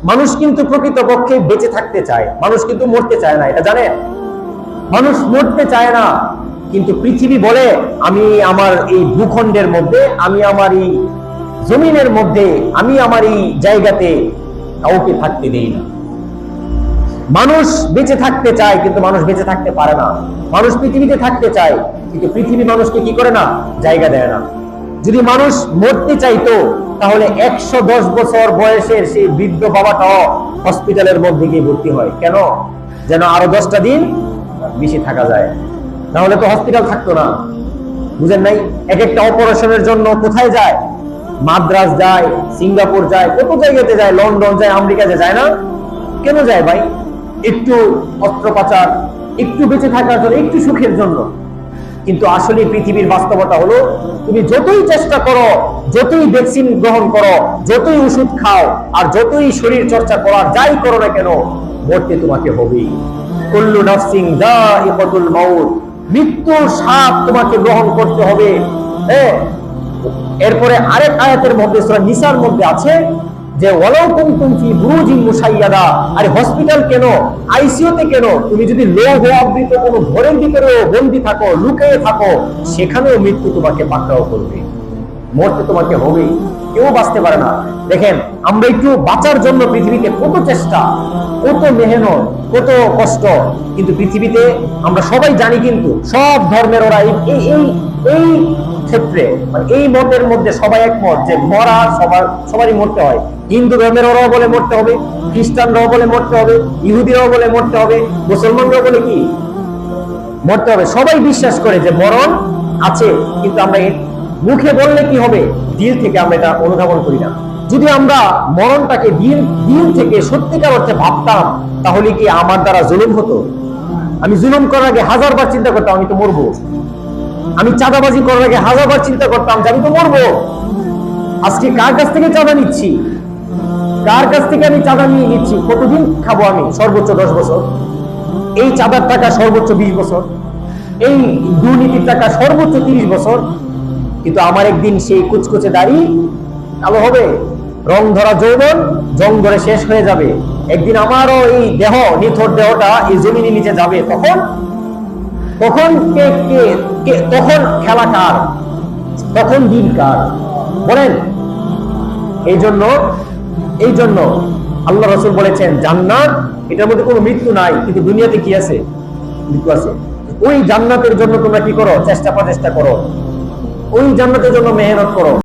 মানুষ কিন্তু প্রকৃতপক্ষে বেঁচে থাকতে চায়, মানুষ কিন্তু মরতে চায় না, এটা জানেন? মানুষ মরতে চায় না, কিন্তু পৃথিবী বলে আমি আমার এই ভূখণ্ডের মধ্যে, আমি আমার এই জমিনের মধ্যে, আমি আমার এই জায়গাতে কাউকে থাকতে দেই না। মানুষ বেঁচে থাকতে চায় কিন্তু মানুষ বেঁচে থাকতে পারে না। মানুষ পৃথিবীতে থাকতে চায় কিন্তু পৃথিবী মানুষকে কি করে না, জায়গা দেয় না। যদি মানুষ মরতে চাইতো তাহলে 110 বছর বয়সের সেই বৃদ্ধ বাবাটাও হসপিটালের মধ্যে গিয়ে ভর্তি হয়। কেন? যেন আরো 10টা দিন বেশি থাকা যায়, নাহলে তো হসপিটাল থাকতো না। বুঝেন নাই? এক একটা অপারেশনের জন্য কোথায় যায়? মাদ্রাজ যায়, সিঙ্গাপুর যায়, কত জায়গাতে যায়, লন্ডন যায়, আমেরিকা যায় না? কেন যায় ভাই? একটু অস্ত্রোপচার, একটু বেঁচে থাকার জন্য, একটু সুখের জন্য। কিন্তু আসলে পৃথিবীর বাস্তবতা হলো, তুমি যতই চেষ্টা করো, যতই ভ্যাকসিন গ্রহণ করো, যতই ওষুধ খাও, আর যতই শরীর চর্চা করার যাই করো না কেন, মরতে তোমাকে হবেই। কুল্লু নাফসিন যায়িকাতুল মাউত, মৃত্যুর স্বাদ তোমাকে গ্রহণ করতে হবে। এরপরে আরেক আয়াতের মধ্যে সূরা নিসার মধ্যে আছে যে ওয়ালাউ কুনতুম ফি বুরুজিন মুশাইয়াদা, আরে হসপিটাল কেন, আইসিইউতে কেন, তুমি যদি লৌহ আবৃত কোনো ঘরের ভিতরেও বন্দী থাকো, লুকিয়ে থাকো, সেখানেও মৃত্যু তোমাকে পাকড়াও করবে, মরতে তোমাকে হবেই, কেউ বাঁচতে পারে না। দেখেন, আমরা একটু বাঁচার জন্য পৃথিবীতে কত চেষ্টা, কত মেহনত, কত কষ্ট, কিন্তু পৃথিবীতে আমরা সবাই জানি, কিন্তু সব ধর্মের ওরা এই ক্ষেত্রে মানে এই মতের মধ্যে সবাই একমত যে মরা সবারই মরতে হয়। হিন্দু ধর্মের ওরাও বলে মরতে হবে, খ্রিস্টানরাও বলে মরতে হবে, ইহুদিরাও বলে মরতে হবে, মুসলমানরাও বলে কি মরতে হবে। সবাই বিশ্বাস করে যে মরণ আছে, কিন্তু আমরা মুখে বললে কি হবে, দিল থেকে আমরা এটা অনুধাবন করি না। যদি আমরা মরণটাকে দিল থেকে সত্যিকার অর্থে ভাবতাম, তাহলে কি আমার দ্বারা জুলুম হতো? আমি জুলুম করার আগে 1000বার চিন্তা করতাম আমি তো মরবো। আমি চাঁদাবাজি করার আগে 1000বার চিন্তা করতাম যে আমি তো মরবো। আজকে কার কাছ থেকে চাঁদা নিচ্ছি, কার কাছ থেকে আমি চাঁদা নিয়ে নিচ্ছি, কতদিন খাবো আমি? সর্বোচ্চ 10 বছর। এই চাঁদার টাকা সর্বোচ্চ 20 বছর, এই দুর্নীতির টাকা সর্বোচ্চ 30 বছর। কিন্তু আমার একদিন সেই কুচকুচে দাড়ি কালো হবে, রং ধরা যৌবন জং ধরে শেষ হয়ে যাবে। একদিন আমারও এই দেহ, নিথর দেহটা এই জমিনের নিচে যাবে। তখন তখন খেলা কার? তখন দিন কার? বলেন। এই জন্য আল্লাহ রাসূল বলেছেন জান্নাত, এটার মধ্যে কোনো মৃত্যু নাই, কিন্তু দুনিয়াতে কি আছে? মৃত্যু আছে। ওই জান্নাতের জন্য তোমরা কি করো? চেষ্টা করো, ওই জান্নাতের জন্য মেহনত করো।